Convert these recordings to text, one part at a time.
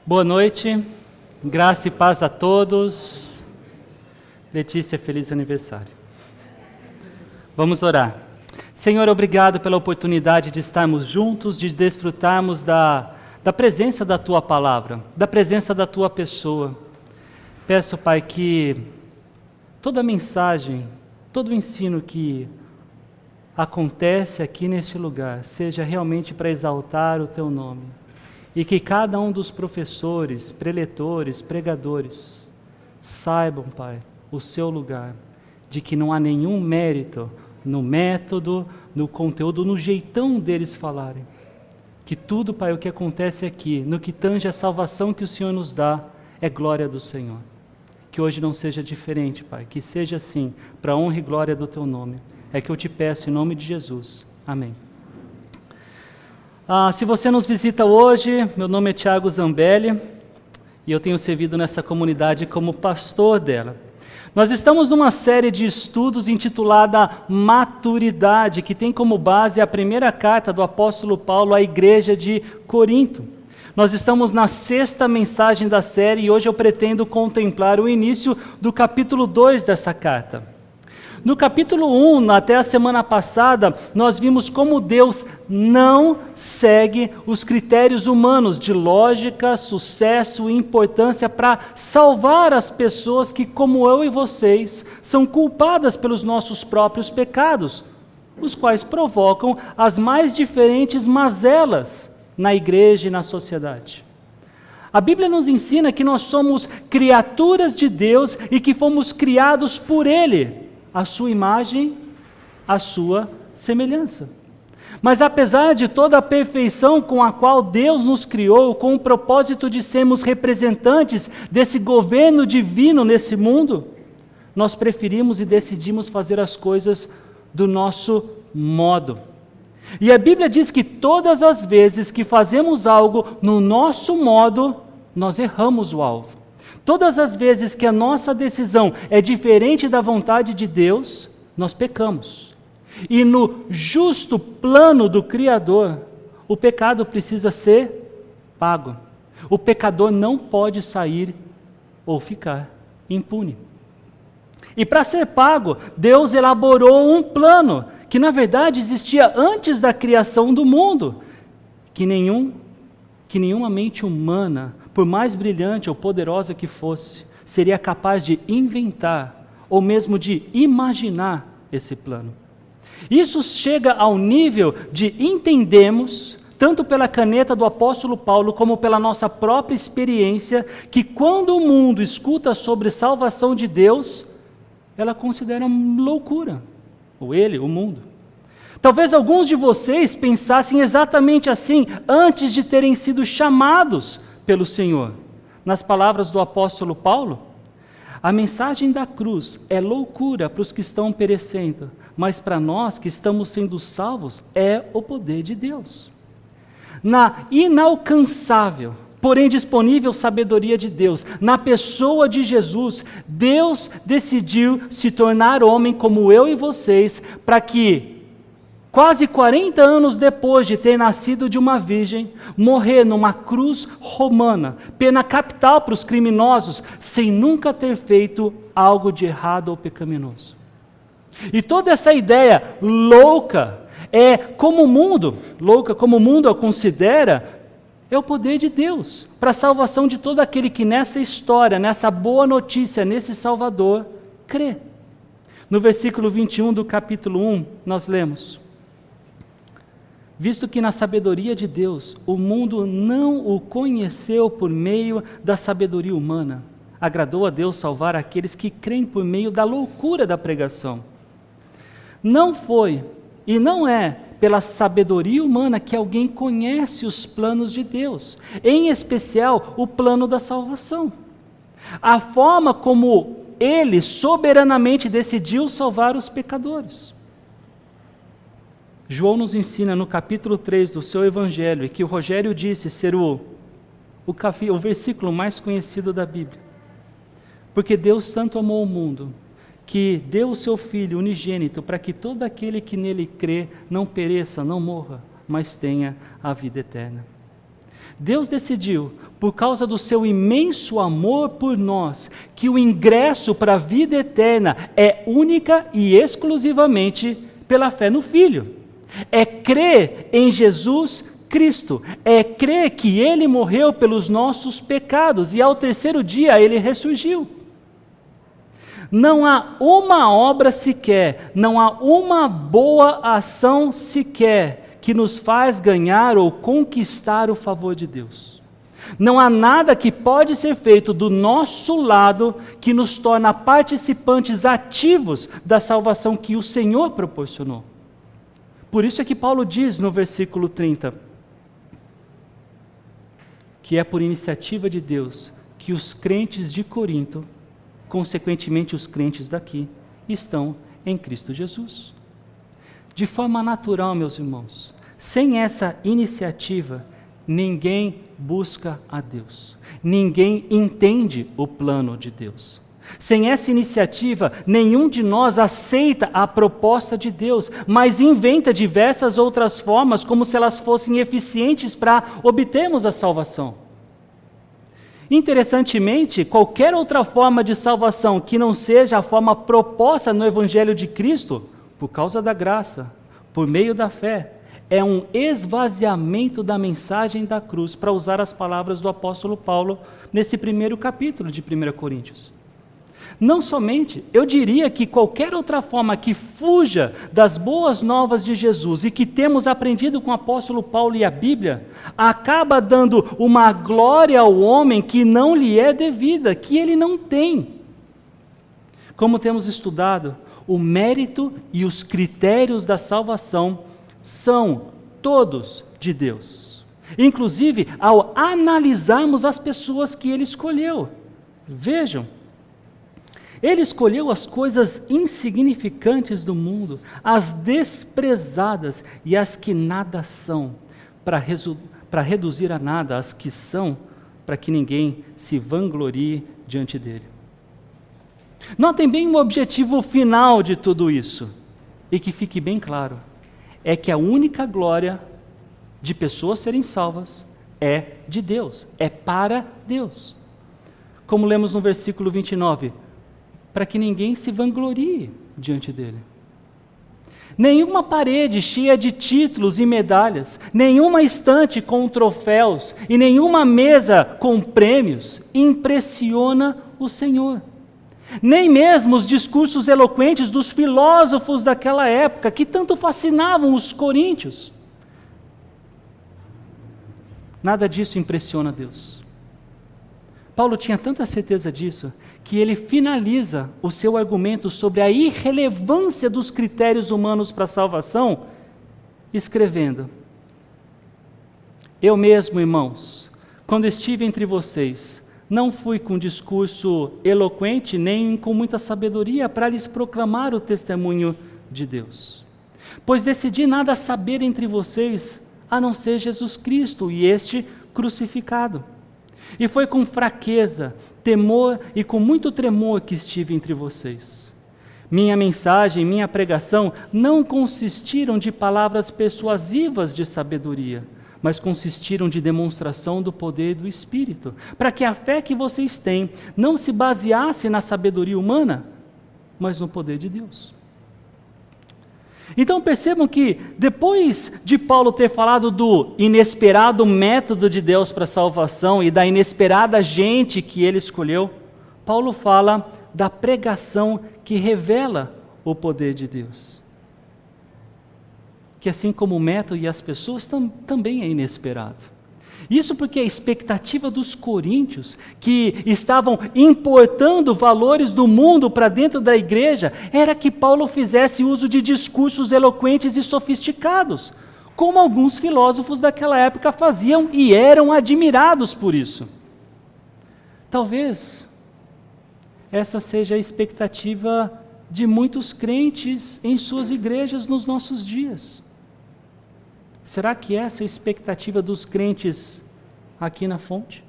Boa noite, graça e paz a todos. Letícia, feliz aniversário. Vamos orar. Senhor, obrigado pela oportunidade de estarmos juntos, de desfrutarmos da presença da Tua palavra, da presença da Tua pessoa. Peço, Pai, que toda mensagem, todo o ensino que acontece aqui neste lugar seja realmente para exaltar o Teu nome. E que cada um dos professores, preletores, pregadores, saibam, Pai, o seu lugar, de que não há nenhum mérito no método, no conteúdo, no jeitão deles falarem. Que tudo, Pai, o que acontece aqui, no que tange a salvação que o Senhor nos dá, é glória do Senhor. Que hoje não seja diferente, Pai, que seja assim, para a honra e glória do Teu nome. É que eu te peço em nome de Jesus. Amém. Se você nos visita hoje, meu nome é Thiago Zambelli e eu tenho servido nessa comunidade como pastor dela. Nós estamos numa série de estudos intitulada Maturidade, que tem como base a primeira carta do apóstolo Paulo à igreja de Corinto. Nós estamos na 6ª mensagem da série e hoje eu pretendo contemplar o início do capítulo 2 dessa carta. No capítulo 1, até a semana passada, nós vimos como Deus não segue os critérios humanos de lógica, sucesso e importância para salvar as pessoas que, como eu e vocês, são culpadas pelos nossos próprios pecados, os quais provocam as mais diferentes mazelas na igreja e na sociedade. A Bíblia nos ensina que nós somos criaturas de Deus e que fomos criados por Ele, a sua imagem, a sua semelhança. Mas apesar de toda a perfeição com a qual Deus nos criou, com o propósito de sermos representantes desse governo divino nesse mundo, nós preferimos e decidimos fazer as coisas do nosso modo. E a Bíblia diz que todas as vezes que fazemos algo no nosso modo, nós erramos o alvo. Todas as vezes que a nossa decisão é diferente da vontade de Deus, nós pecamos. E no justo plano do Criador, o pecado precisa ser pago. O pecador não pode sair ou ficar impune. E para ser pago, Deus elaborou um plano que na verdade existia antes da criação do mundo, que nenhuma mente humana, por mais brilhante ou poderosa que fosse, seria capaz de inventar ou mesmo de imaginar esse plano. Isso chega ao nível de entendermos, tanto pela caneta do apóstolo Paulo, como pela nossa própria experiência, que quando o mundo escuta sobre salvação de Deus, ela considera loucura, ou ele, o mundo. Talvez alguns de vocês pensassem exatamente assim, antes de terem sido chamados pelo Senhor. Nas palavras do apóstolo Paulo, a mensagem da cruz é loucura para os que estão perecendo, mas para nós que estamos sendo salvos, é o poder de Deus. Na inalcançável, porém disponível sabedoria de Deus, na pessoa de Jesus, Deus decidiu se tornar homem como eu e vocês, para que quase 40 anos depois de ter nascido de uma virgem, morrer numa cruz romana, pena capital para os criminosos, sem nunca ter feito algo de errado ou pecaminoso. E toda essa ideia louca como o mundo a considera, é o poder de Deus para a salvação de todo aquele que nessa história, nessa boa notícia, nesse Salvador, crê. No versículo 21 do capítulo 1, nós lemos: visto que na sabedoria de Deus, o mundo não o conheceu por meio da sabedoria humana, agradou a Deus salvar aqueles que creem por meio da loucura da pregação. Não foi e não é pela sabedoria humana que alguém conhece os planos de Deus, em especial o plano da salvação. A forma como Ele soberanamente decidiu salvar os pecadores. João nos ensina no capítulo 3 do seu evangelho, e que o Rogério disse ser o versículo mais conhecido da Bíblia. Porque Deus tanto amou o mundo, que deu o seu Filho unigênito, para que todo aquele que nele crê não pereça, não morra, mas tenha a vida eterna. Deus decidiu, por causa do seu imenso amor por nós, que o ingresso para a vida eterna é única e exclusivamente pela fé no Filho. É crer em Jesus Cristo, é crer que Ele morreu pelos nossos pecados e ao terceiro dia Ele ressurgiu. Não há uma obra sequer, não há uma boa ação sequer que nos faz ganhar ou conquistar o favor de Deus. Não há nada que pode ser feito do nosso lado que nos torna participantes ativos da salvação que o Senhor proporcionou. Por isso é que Paulo diz no versículo 30, que é por iniciativa de Deus que os crentes de Corinto, consequentemente os crentes daqui, estão em Cristo Jesus. De forma natural, meus irmãos, sem essa iniciativa, ninguém busca a Deus, ninguém entende o plano de Deus. Sem essa iniciativa, nenhum de nós aceita a proposta de Deus, mas inventa diversas outras formas, como se elas fossem eficientes para obtermos a salvação. Interessantemente, qualquer outra forma de salvação que não seja a forma proposta no Evangelho de Cristo, por causa da graça, por meio da fé, é um esvaziamento da mensagem da cruz, para usar as palavras do apóstolo Paulo nesse primeiro capítulo de 1 Coríntios. Não somente, eu diria que qualquer outra forma que fuja das boas novas de Jesus e que temos aprendido com o apóstolo Paulo e a Bíblia, acaba dando uma glória ao homem que não lhe é devida, que ele não tem. Como temos estudado, o mérito e os critérios da salvação são todos de Deus. Inclusive, ao analisarmos as pessoas que Ele escolheu. Vejam, Ele escolheu as coisas insignificantes do mundo, as desprezadas e as que nada são, para reduzir a nada as que são, para que ninguém se vanglorie diante dele. Notem bem o objetivo final de tudo isso, e que fique bem claro, é que a única glória de pessoas serem salvas é de Deus, é para Deus. Como lemos no versículo 29, para que ninguém se vanglorie diante dele. Nenhuma parede cheia de títulos e medalhas, nenhuma estante com troféus e nenhuma mesa com prêmios impressiona o Senhor. Nem mesmo os discursos eloquentes dos filósofos daquela época, que tanto fascinavam os coríntios. Nada disso impressiona Deus. Paulo tinha tanta certeza disso, que ele finaliza o seu argumento sobre a irrelevância dos critérios humanos para a salvação, escrevendo: Eu mesmo, irmãos, quando estive entre vocês, não fui com discurso eloquente, nem com muita sabedoria, para lhes proclamar o testemunho de Deus. Pois decidi nada saber entre vocês, a não ser Jesus Cristo e este crucificado. E foi com fraqueza, temor e com muito tremor que estive entre vocês. Minha mensagem, minha pregação não consistiram de palavras persuasivas de sabedoria, mas consistiram de demonstração do poder do Espírito, para que a fé que vocês têm não se baseasse na sabedoria humana, mas no poder de Deus. Então percebam que, depois de Paulo ter falado do inesperado método de Deus para a salvação e da inesperada gente que ele escolheu, Paulo fala da pregação que revela o poder de Deus. Que assim como o método e as pessoas também é inesperado. Isso porque a expectativa dos coríntios, que estavam importando valores do mundo para dentro da igreja, era que Paulo fizesse uso de discursos eloquentes e sofisticados, como alguns filósofos daquela época faziam e eram admirados por isso. Talvez essa seja a expectativa de muitos crentes em suas igrejas nos nossos dias. Será que essa é a expectativa dos crentes aqui na Fonte?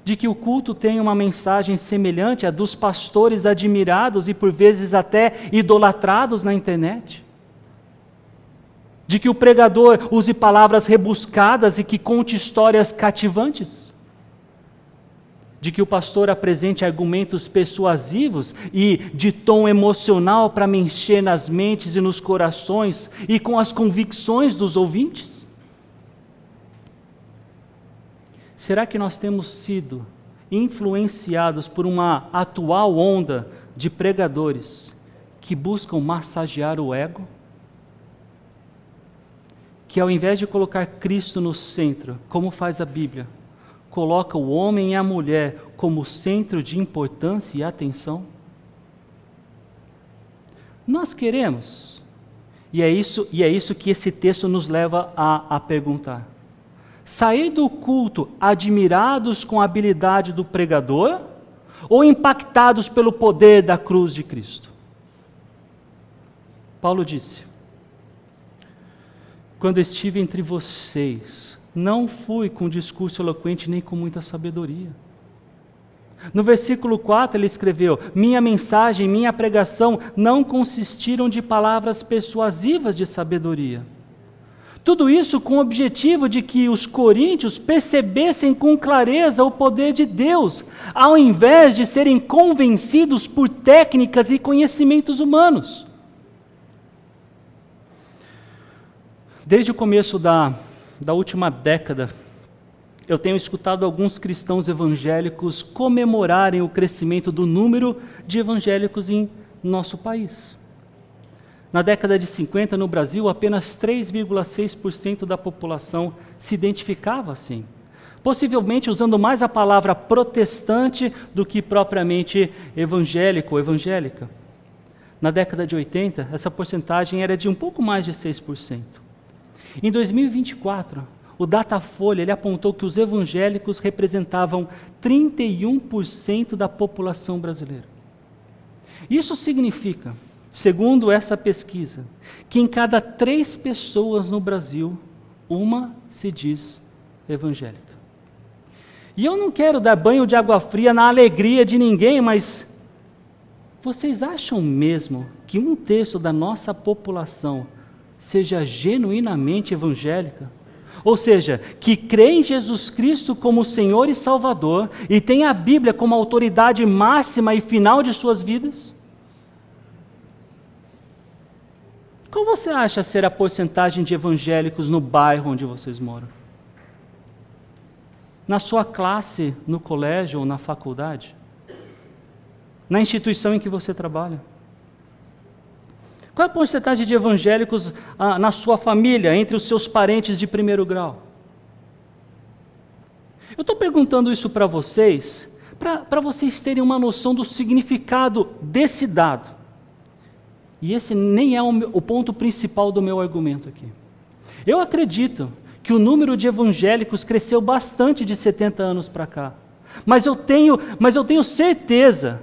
De que o culto tenha uma mensagem semelhante à dos pastores admirados e por vezes até idolatrados na internet? De que o pregador use palavras rebuscadas e que conte histórias cativantes? De que o pastor apresente argumentos persuasivos e de tom emocional para mexer nas mentes e nos corações e com as convicções dos ouvintes? Será que nós temos sido influenciados por uma atual onda de pregadores que buscam massagear o ego? Que ao invés de colocar Cristo no centro, como faz a Bíblia, coloca o homem e a mulher como centro de importância e atenção? Nós queremos, e é isso que esse texto nos leva a perguntar. Sair do culto admirados com a habilidade do pregador ou impactados pelo poder da cruz de Cristo? Paulo disse: quando estive entre vocês, não fui com discurso eloquente nem com muita sabedoria. No versículo 4 ele escreveu: minha mensagem, minha pregação não consistiram de palavras persuasivas de sabedoria. Tudo isso com o objetivo de que os coríntios percebessem com clareza o poder de Deus, ao invés de serem convencidos por técnicas e conhecimentos humanos. Desde o começo da última década, eu tenho escutado alguns cristãos evangélicos comemorarem o crescimento do número de evangélicos em nosso país. Na década de 50, no Brasil, apenas 3,6% da população se identificava assim, possivelmente usando mais a palavra protestante do que propriamente evangélico ou evangélica. Na década de 80, essa porcentagem era de um pouco mais de 6%. Em 2024, o Datafolha ele apontou que os evangélicos representavam 31% da população brasileira. Isso significa, segundo essa pesquisa, que em cada 3 pessoas no Brasil, uma se diz evangélica. E eu não quero dar banho de água fria na alegria de ninguém, mas vocês acham mesmo que 1/3 da nossa população seja genuinamente evangélica? Ou seja, que crê em Jesus Cristo como Senhor e Salvador e tem a Bíblia como autoridade máxima e final de suas vidas? Qual você acha ser a porcentagem de evangélicos no bairro onde vocês moram? Na sua classe, no colégio ou na faculdade? Na instituição em que você trabalha? Qual é a porcentagem de evangélicos na sua família, entre os seus parentes de primeiro grau? Eu estou perguntando isso para vocês terem uma noção do significado desse dado. E esse nem é o ponto principal do meu argumento aqui. Eu acredito que o número de evangélicos cresceu bastante de 70 anos para cá. Mas eu tenho certeza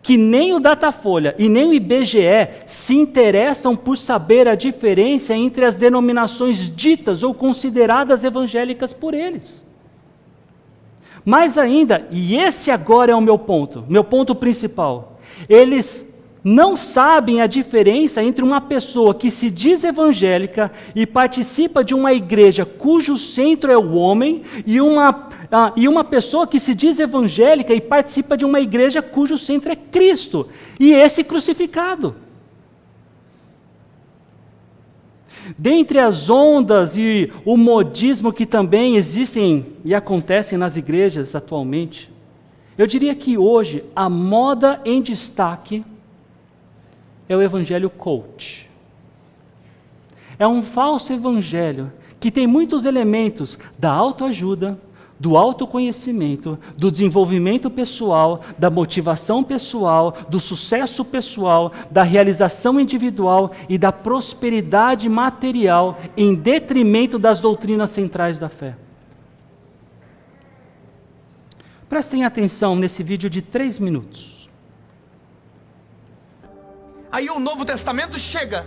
que nem o Datafolha e nem o IBGE se interessam por saber a diferença entre as denominações ditas ou consideradas evangélicas por eles. Mais ainda, e esse agora é o meu ponto principal, eles não sabem a diferença entre uma pessoa que se diz evangélica e participa de uma igreja cujo centro é o homem e uma pessoa que se diz evangélica e participa de uma igreja cujo centro é Cristo e esse crucificado. Dentre as ondas e o modismo que também existem e acontecem nas igrejas atualmente, eu diria que hoje a moda em destaque é o evangelho coach. É um falso evangelho que tem muitos elementos da autoajuda, do autoconhecimento, do desenvolvimento pessoal, da motivação pessoal, do sucesso pessoal, da realização individual e da prosperidade material em detrimento das doutrinas centrais da fé. Prestem atenção nesse vídeo de 3 minutos. Aí o Novo Testamento chega,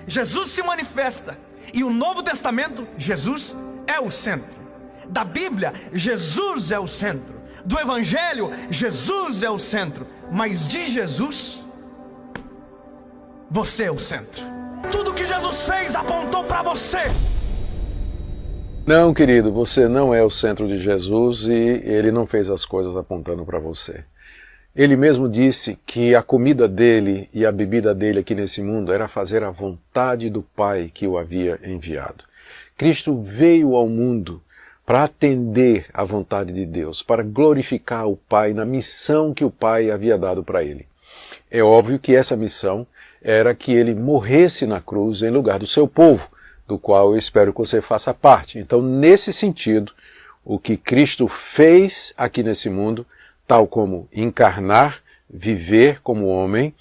Jesus se manifesta, e o Novo Testamento, Jesus é o centro. Da Bíblia, Jesus é o centro. Do Evangelho, Jesus é o centro. Mas de Jesus, você é o centro. Tudo que Jesus Jesus fez apontou para você. Não, querido, você não é o centro de Jesus e Ele não fez as coisas apontando para você. Ele mesmo disse que a comida dele e a bebida dele aqui nesse mundo era fazer a vontade do Pai que o havia enviado. Cristo veio ao mundo para atender à vontade de Deus, para glorificar o Pai na missão que o Pai havia dado para ele. É óbvio que essa missão era que ele morresse na cruz em lugar do seu povo, do qual eu espero que você faça parte. Então, nesse sentido, o que Cristo fez aqui nesse mundo, tal como encarnar, viver como homem,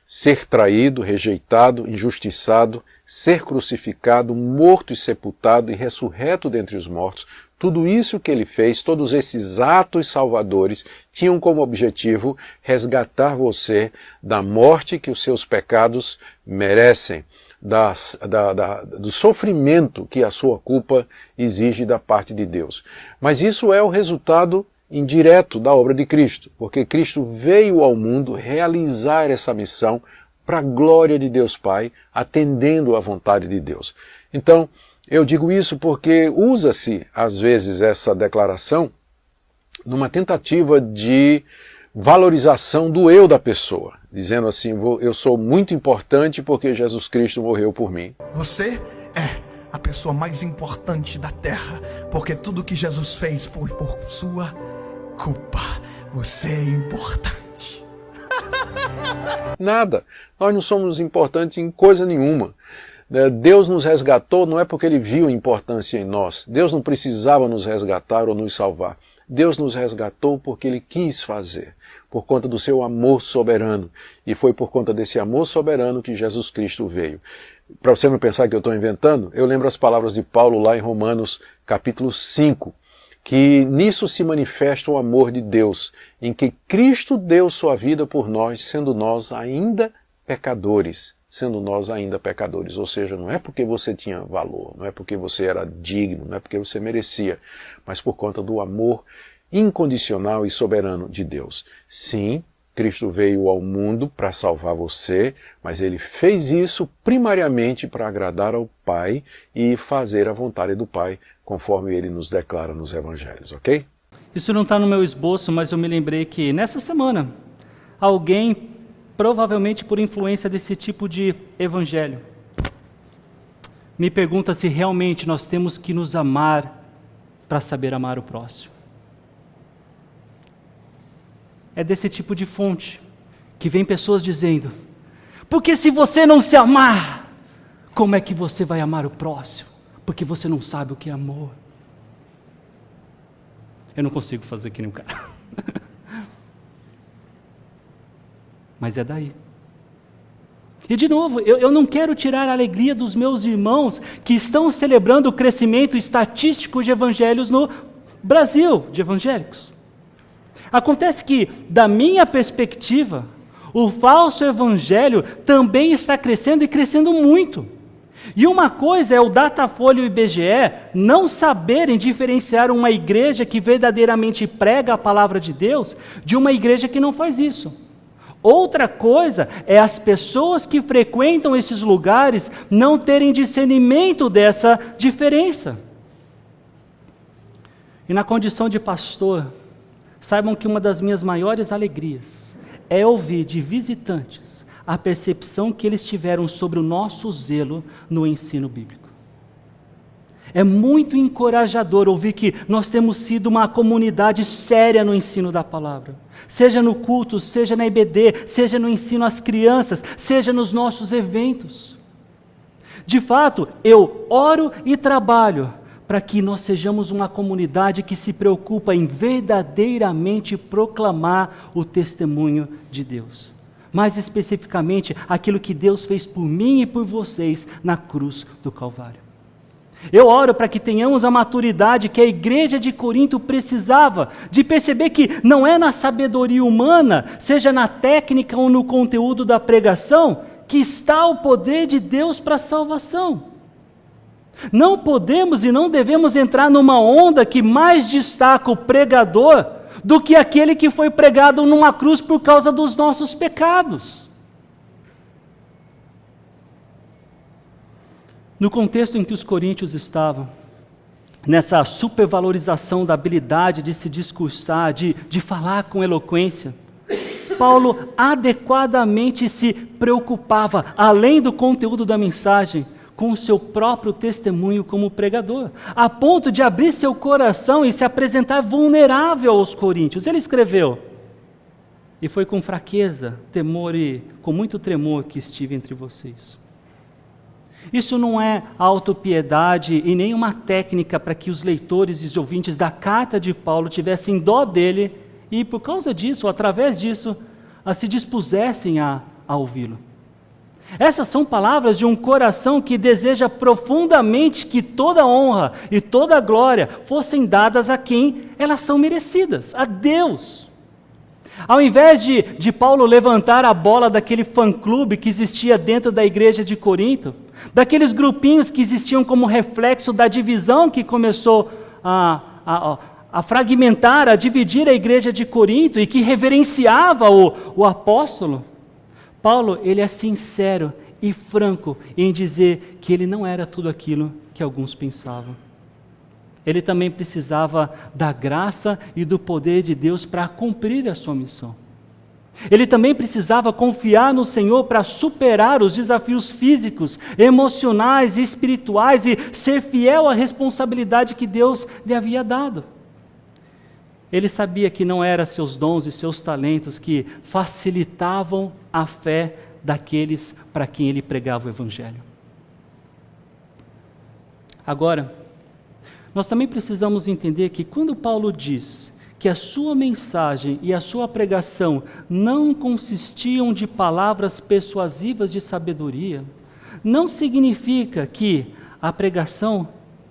ser traído, rejeitado, injustiçado, ser crucificado, morto e sepultado e ressurreto dentre os mortos, tudo isso que ele fez, todos esses atos salvadores, tinham como objetivo resgatar você da morte que os seus pecados merecem, do sofrimento que a sua culpa exige da parte de Deus. Mas isso é o resultado indireto da obra de Cristo, porque Cristo veio ao mundo realizar essa missão para a glória de Deus Pai, atendendo à vontade de Deus. Então, eu digo isso porque usa-se, às vezes, essa declaração numa tentativa de valorização do eu da pessoa, dizendo assim, eu sou muito importante porque Jesus Cristo morreu por mim. Você é a pessoa mais importante da terra, porque tudo que Jesus fez por sua culpa, você é importante. Nada, nós não somos importantes em coisa nenhuma. Deus nos resgatou não é porque Ele viu importância em nós. Deus não precisava nos resgatar ou nos salvar. Deus nos resgatou porque Ele quis fazer, por conta do seu amor soberano. E foi por conta desse amor soberano que Jesus Cristo veio. Para você não pensar que eu estou inventando, eu lembro as palavras de Paulo lá em Romanos capítulo 5, que nisso se manifesta o amor de Deus, em que Cristo deu sua vida por nós, sendo nós ainda pecadores. Ou seja, não é porque você tinha valor, não é porque você era digno, não é porque você merecia, mas por conta do amor incondicional e soberano de Deus. Sim, Cristo veio ao mundo para salvar você, mas Ele fez isso primariamente para agradar ao Pai e fazer a vontade do Pai, conforme Ele nos declara nos Evangelhos, ok? Isso não está no meu esboço, mas eu me lembrei que nessa semana alguém, provavelmente por influência desse tipo de evangelho, me pergunta se realmente nós temos que nos amar para saber amar o próximo. É desse tipo de fonte que vem pessoas dizendo, porque se você não se amar, como é que você vai amar o próximo? Porque você não sabe o que é amor. Eu não consigo fazer que nem o cara. Mas é daí. E de novo, eu não quero tirar a alegria dos meus irmãos que estão celebrando o crescimento estatístico de evangelhos no Brasil, de evangélicos. Acontece que, da minha perspectiva, o falso evangelho também está crescendo e crescendo muito. E uma coisa é o Datafolha e o IBGE não saberem diferenciar uma igreja que verdadeiramente prega a palavra de Deus de uma igreja que não faz isso. Outra coisa é as pessoas que frequentam esses lugares não terem discernimento dessa diferença. E na condição de pastor, saibam que uma das minhas maiores alegrias é ouvir de visitantes a percepção que eles tiveram sobre o nosso zelo no ensino bíblico. É muito encorajador ouvir que nós temos sido uma comunidade séria no ensino da palavra. Seja no culto, seja na EBD, seja no ensino às crianças, seja nos nossos eventos. De fato, eu oro e trabalho para que nós sejamos uma comunidade que se preocupa em verdadeiramente proclamar o testemunho de Deus. Mais especificamente, aquilo que Deus fez por mim e por vocês na cruz do Calvário. Eu oro para que tenhamos a maturidade que a igreja de Corinto precisava, de perceber que não é na sabedoria humana, seja na técnica ou no conteúdo da pregação, que está o poder de Deus para a salvação. Não podemos e não devemos entrar numa onda que mais destaca o pregador do que aquele que foi pregado numa cruz por causa dos nossos pecados. No contexto em que os coríntios estavam, nessa supervalorização da habilidade de se discursar, de falar com eloquência, Paulo adequadamente se preocupava, além do conteúdo da mensagem, com o seu próprio testemunho como pregador, a ponto de abrir seu coração e se apresentar vulnerável aos coríntios. Ele escreveu: e foi com fraqueza, temor e com muito tremor que estive entre vocês. Isso não é autopiedade e nem uma técnica para que os leitores e os ouvintes da carta de Paulo tivessem dó dele e, por causa disso, ou através disso, se dispusessem a ouvi-lo. Essas são palavras de um coração que deseja profundamente que toda honra e toda glória fossem dadas a quem elas são merecidas, a Deus. Ao invés de Paulo levantar a bola daquele fã-clube que existia dentro da igreja de Corinto, daqueles grupinhos que existiam como reflexo da divisão que começou a fragmentar, a dividir a igreja de Corinto e que reverenciava o apóstolo, Paulo, ele é sincero e franco em dizer que ele não era tudo aquilo que alguns pensavam. Ele também precisava da graça e do poder de Deus para cumprir a sua missão. Ele também precisava confiar no Senhor para superar os desafios físicos, emocionais e espirituais e ser fiel à responsabilidade que Deus lhe havia dado. Ele sabia que não eram seus dons e seus talentos que facilitavam a fé daqueles para quem ele pregava o Evangelho. Agora, nós também precisamos entender que quando Paulo diz que a sua mensagem e a sua pregação não consistiam de palavras persuasivas de sabedoria, não significa que a pregação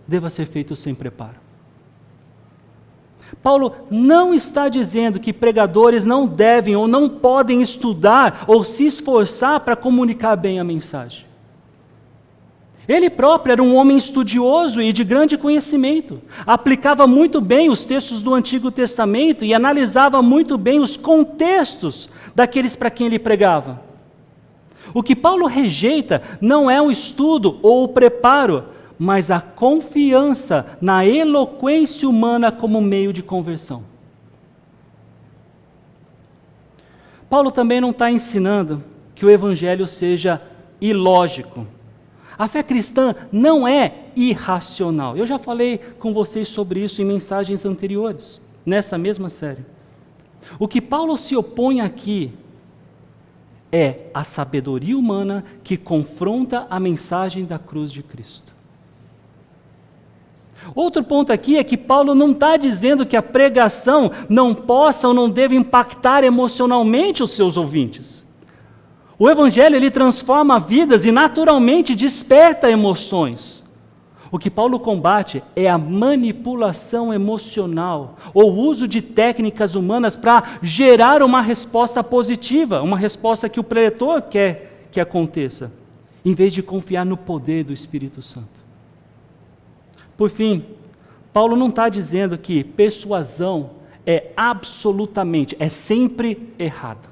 deva ser feita sem preparo. Paulo não está dizendo que pregadores não devem ou não podem estudar ou se esforçar para comunicar bem a mensagem. Ele próprio era um homem estudioso e de grande conhecimento, aplicava muito bem os textos do Antigo Testamento e analisava muito bem os contextos daqueles para quem ele pregava. O que Paulo rejeita não é o estudo ou o preparo, mas a confiança na eloquência humana como meio de conversão. Paulo também não está ensinando que o Evangelho seja ilógico. A fé cristã não é irracional. Eu já falei com vocês sobre isso em mensagens anteriores, nessa mesma série. O que Paulo se opõe aqui é a sabedoria humana que confronta a mensagem da cruz de Cristo. Outro ponto aqui é que Paulo não está dizendo que a pregação não possa ou não deve impactar emocionalmente os seus ouvintes. O Evangelho, ele transforma vidas e naturalmente desperta emoções. O que Paulo combate é a manipulação emocional, ou o uso de técnicas humanas para gerar uma resposta positiva, uma resposta que o preletor quer que aconteça, em vez de confiar no poder do Espírito Santo. Por fim, Paulo não está dizendo que persuasão é sempre errada.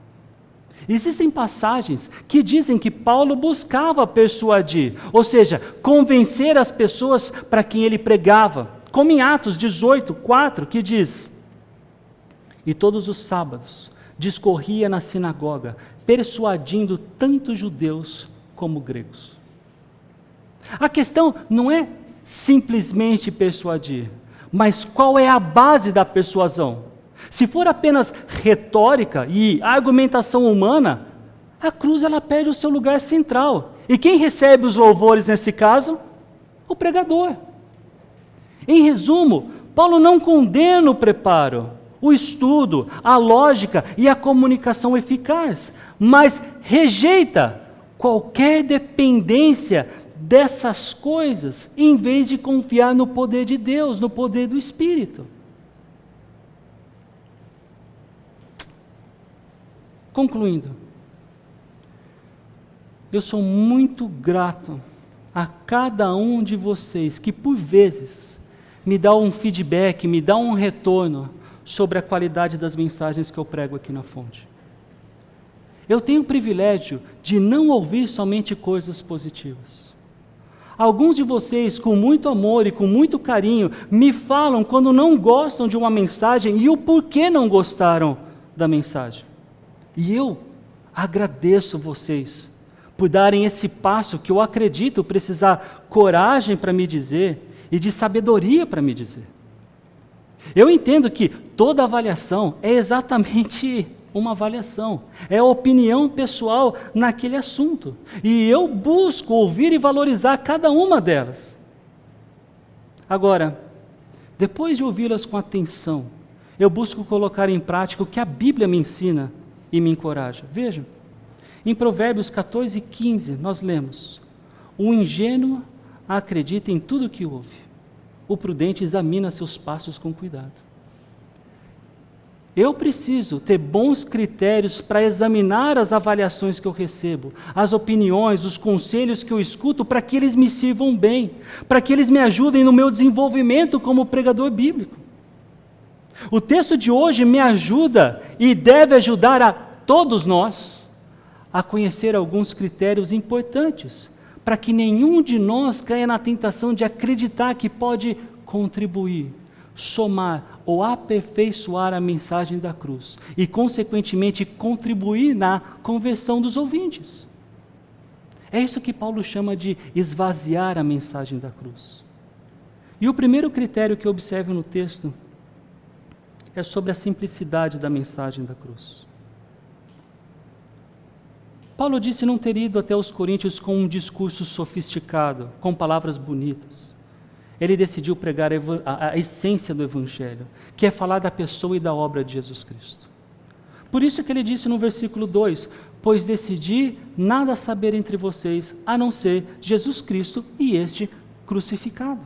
Existem passagens que dizem que Paulo buscava persuadir, ou seja, convencer as pessoas para quem ele pregava, como em Atos 18:4, que diz: e todos os sábados discorria na sinagoga, persuadindo tanto judeus como gregos. A questão não é simplesmente persuadir, mas qual é a base da persuasão? Se for apenas retórica e argumentação humana, a cruz ela perde o seu lugar central. E quem recebe os louvores nesse caso? O pregador. Em resumo, Paulo não condena o preparo, o estudo, a lógica e a comunicação eficaz, mas rejeita qualquer dependência dessas coisas, em vez de confiar no poder de Deus, no poder do Espírito. Concluindo, eu sou muito grato a cada um de vocês que, por vezes, me dá um feedback, me dá um retorno sobre a qualidade das mensagens que eu prego aqui na Fonte. Eu tenho o privilégio de não ouvir somente coisas positivas. Alguns de vocês, com muito amor e com muito carinho, me falam quando não gostam de uma mensagem e o porquê não gostaram da mensagem. E eu agradeço vocês por darem esse passo que eu acredito precisar coragem para me dizer e de sabedoria para me dizer. Eu entendo que toda avaliação é exatamente uma avaliação, é a opinião pessoal naquele assunto. E eu busco ouvir e valorizar cada uma delas. Agora, depois de ouvi-las com atenção, eu busco colocar em prática o que a Bíblia me ensina e me encoraja. Vejam, em Provérbios 14:15, nós lemos: o ingênuo acredita em tudo o que ouve, o prudente examina seus passos com cuidado. Eu preciso ter bons critérios para examinar as avaliações que eu recebo, as opiniões, os conselhos que eu escuto, para que eles me sirvam bem, para que eles me ajudem no meu desenvolvimento como pregador bíblico. O texto de hoje me ajuda e deve ajudar a todos nós a conhecer alguns critérios importantes, para que nenhum de nós caia na tentação de acreditar que pode contribuir, somar ou aperfeiçoar a mensagem da cruz e, consequentemente, contribuir na conversão dos ouvintes. É isso que Paulo chama de esvaziar a mensagem da cruz. E o primeiro critério que eu observo no texto é sobre a simplicidade da mensagem da cruz. Paulo disse não ter ido até os coríntios com um discurso sofisticado, com palavras bonitas. Ele decidiu pregar a essência do Evangelho, que é falar da pessoa e da obra de Jesus Cristo. Por isso que ele disse no versículo 2, pois decidi nada saber entre vocês, a não ser Jesus Cristo e este crucificado.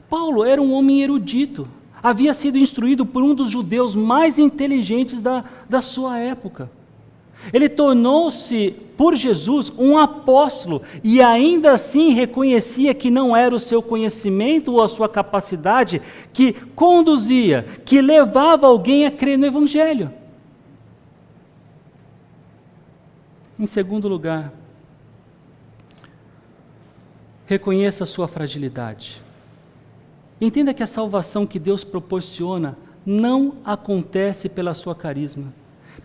Paulo era um homem erudito, havia sido instruído por um dos judeus mais inteligentes da sua época. Ele tornou-se, por Jesus, um apóstolo e ainda assim reconhecia que não era o seu conhecimento ou a sua capacidade que conduzia, que levava alguém a crer no Evangelho. Em segundo lugar, reconheça a sua fragilidade. Entenda que a salvação que Deus proporciona não acontece pela sua carisma,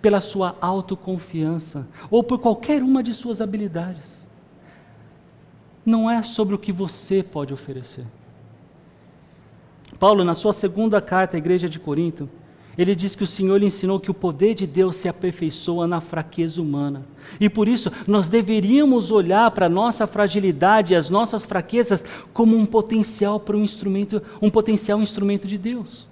pela sua autoconfiança ou por qualquer uma de suas habilidades. Não é sobre o que você pode oferecer. Paulo, na sua segunda carta à igreja de Corinto, ele diz que o Senhor lhe ensinou que o poder de Deus se aperfeiçoa na fraqueza humana. E por isso, nós deveríamos olhar para a nossa fragilidade e as nossas fraquezas como um potencial instrumento de Deus.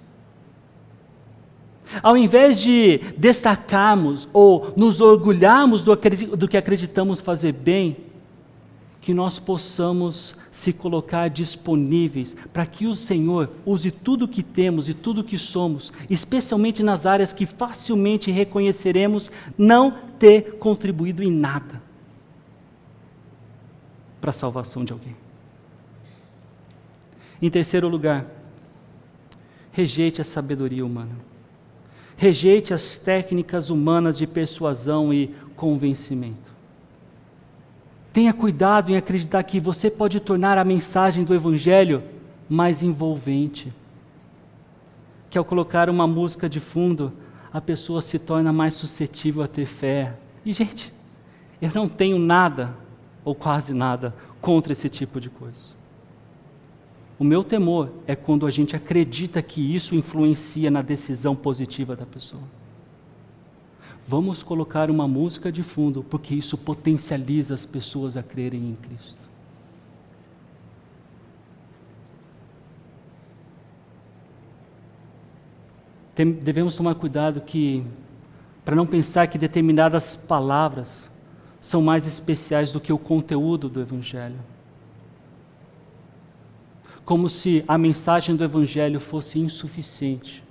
Ao invés de destacarmos ou nos orgulharmos do que acreditamos fazer bem, que nós possamos se colocar disponíveis para que o Senhor use tudo o que temos e tudo o que somos, especialmente nas áreas que facilmente reconheceremos não ter contribuído em nada para a salvação de alguém. Em terceiro lugar, rejeite a sabedoria humana. Rejeite as técnicas humanas de persuasão e convencimento. Tenha cuidado em acreditar que você pode tornar a mensagem do Evangelho mais envolvente. Que ao colocar uma música de fundo, a pessoa se torna mais suscetível a ter fé. E, gente, eu não tenho nada, ou quase nada, contra esse tipo de coisa. O meu temor é quando a gente acredita que isso influencia na decisão positiva da pessoa. Vamos colocar uma música de fundo, porque isso potencializa as pessoas a crerem em Cristo. Devemos tomar cuidado para não pensar que determinadas palavras são mais especiais do que o conteúdo do Evangelho. Como se a mensagem do Evangelho fosse insuficiente.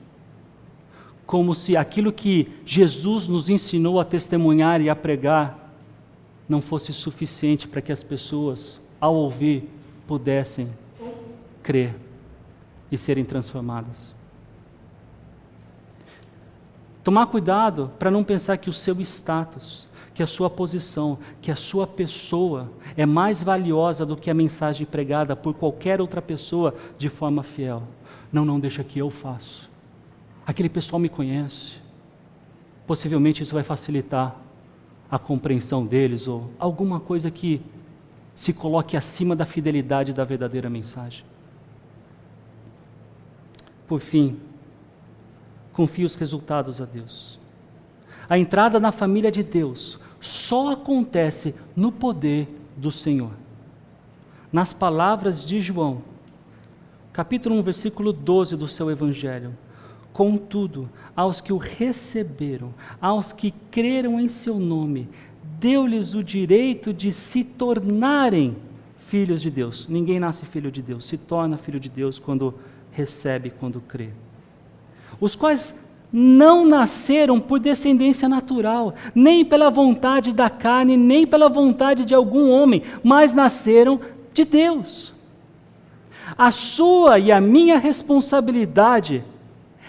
Como se aquilo que Jesus nos ensinou a testemunhar e a pregar não fosse suficiente para que as pessoas, ao ouvir, pudessem crer e serem transformadas. Tomar cuidado para não pensar que o seu status, que a sua posição, que a sua pessoa é mais valiosa do que a mensagem pregada por qualquer outra pessoa de forma fiel. Não, deixa que eu faço. Aquele pessoal me conhece. Possivelmente isso vai facilitar a compreensão deles ou alguma coisa que se coloque acima da fidelidade da verdadeira mensagem. Por fim, confie os resultados a Deus. A entrada na família de Deus só acontece no poder do Senhor. Nas palavras de João, capítulo 1, versículo 12 do seu Evangelho: contudo, aos que o receberam, aos que creram em seu nome, deu-lhes o direito de se tornarem filhos de Deus. Ninguém nasce filho de Deus, se torna filho de Deus quando recebe, quando crê. Os quais não nasceram por descendência natural, nem pela vontade da carne, nem pela vontade de algum homem, mas nasceram de Deus. A sua e a minha responsabilidade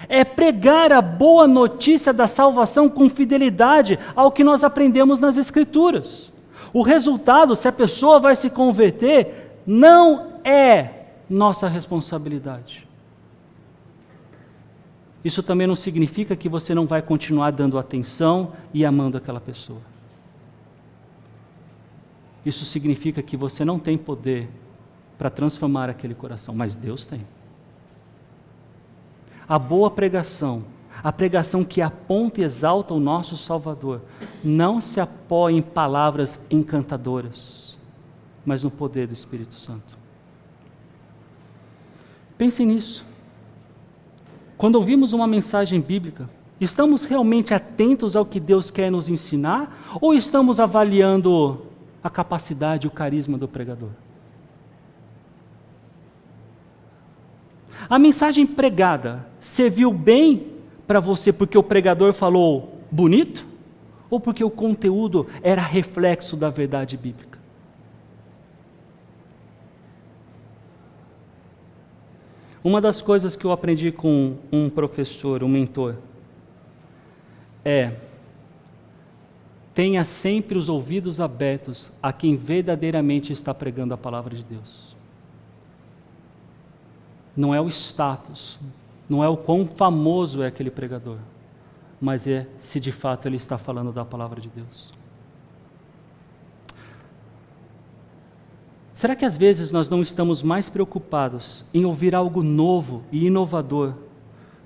é pregar a boa notícia da salvação com fidelidade ao que nós aprendemos nas Escrituras. O resultado, se a pessoa vai se converter, não é nossa responsabilidade. Isso também não significa que você não vai continuar dando atenção e amando aquela pessoa. Isso significa que você não tem poder para transformar aquele coração, mas Deus tem. A boa pregação, a pregação que aponta e exalta o nosso Salvador, não se apoia em palavras encantadoras, mas no poder do Espírito Santo. Pense nisso. Quando ouvimos uma mensagem bíblica, estamos realmente atentos ao que Deus quer nos ensinar ou estamos avaliando a capacidade e o carisma do pregador? A mensagem pregada serviu bem para você porque o pregador falou bonito ou porque o conteúdo era reflexo da verdade bíblica? Uma das coisas que eu aprendi com um professor, um mentor, é: tenha sempre os ouvidos abertos a quem verdadeiramente está pregando a palavra de Deus. Não é o status, não é o quão famoso é aquele pregador, mas é se de fato ele está falando da palavra de Deus. Será que às vezes nós não estamos mais preocupados em ouvir algo novo e inovador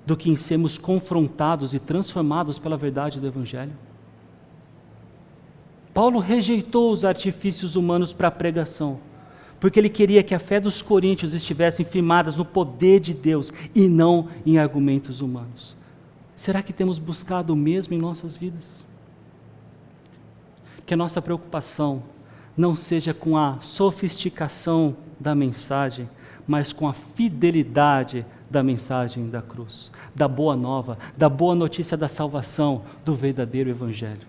do que em sermos confrontados e transformados pela verdade do Evangelho? Paulo rejeitou os artifícios humanos para a pregação, porque ele queria que a fé dos coríntios estivesse firmada no poder de Deus e não em argumentos humanos. Será que temos buscado o mesmo em nossas vidas? Que a nossa preocupação não seja com a sofisticação da mensagem, mas com a fidelidade da mensagem da cruz, da boa nova, da boa notícia da salvação, do verdadeiro Evangelho.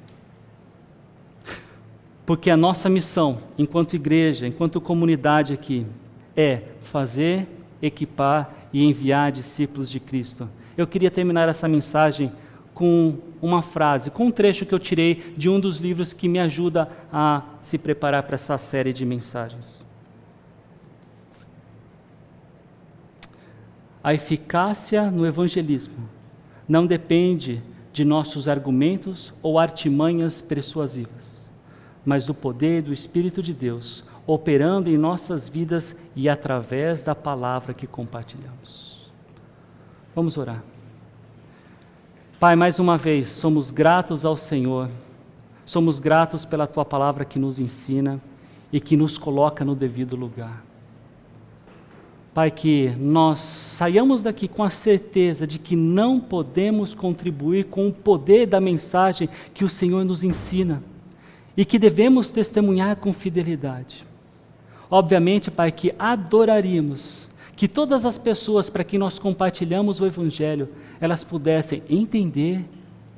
Porque a nossa missão, enquanto igreja, enquanto comunidade aqui, é fazer, equipar e enviar discípulos de Cristo. Eu queria terminar essa mensagem com uma frase, com um trecho que eu tirei de um dos livros que me ajuda a se preparar para essa série de mensagens. A eficácia no evangelismo não depende de nossos argumentos ou artimanhas persuasivas, mas do poder do Espírito de Deus, operando em nossas vidas e através da palavra que compartilhamos. Vamos orar. Pai, mais uma vez, somos gratos ao Senhor, somos gratos pela Tua palavra que nos ensina e que nos coloca no devido lugar. Pai, que nós saiamos daqui com a certeza de que não podemos contribuir com o poder da mensagem que o Senhor nos ensina e que devemos testemunhar com fidelidade. Obviamente, Pai, que adoraríamos que todas as pessoas para quem nós compartilhamos o Evangelho, elas pudessem entender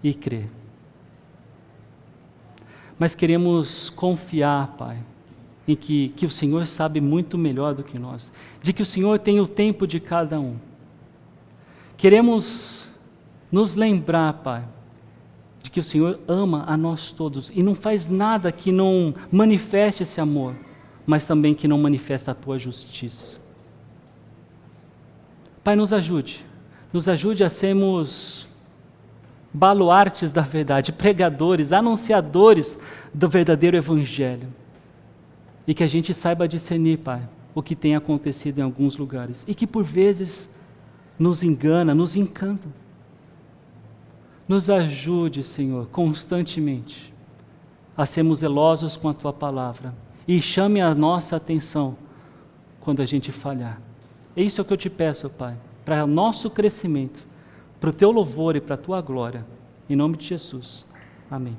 e crer. Mas queremos confiar, Pai, em que o Senhor sabe muito melhor do que nós, de que o Senhor tem o tempo de cada um. Queremos nos lembrar, Pai, de que o Senhor ama a nós todos e não faz nada que não manifeste esse amor, mas também que não manifesta a tua justiça. Pai, nos ajude a sermos baluartes da verdade, pregadores, anunciadores do verdadeiro Evangelho. E que a gente saiba discernir, Pai, o que tem acontecido em alguns lugares. E que por vezes nos engana, nos encanta. Nos ajude, Senhor, constantemente a sermos zelosos com a Tua palavra. E chame a nossa atenção quando a gente falhar. É isso que eu te peço, Pai, para o nosso crescimento, para o Teu louvor e para a Tua glória. Em nome de Jesus. Amém.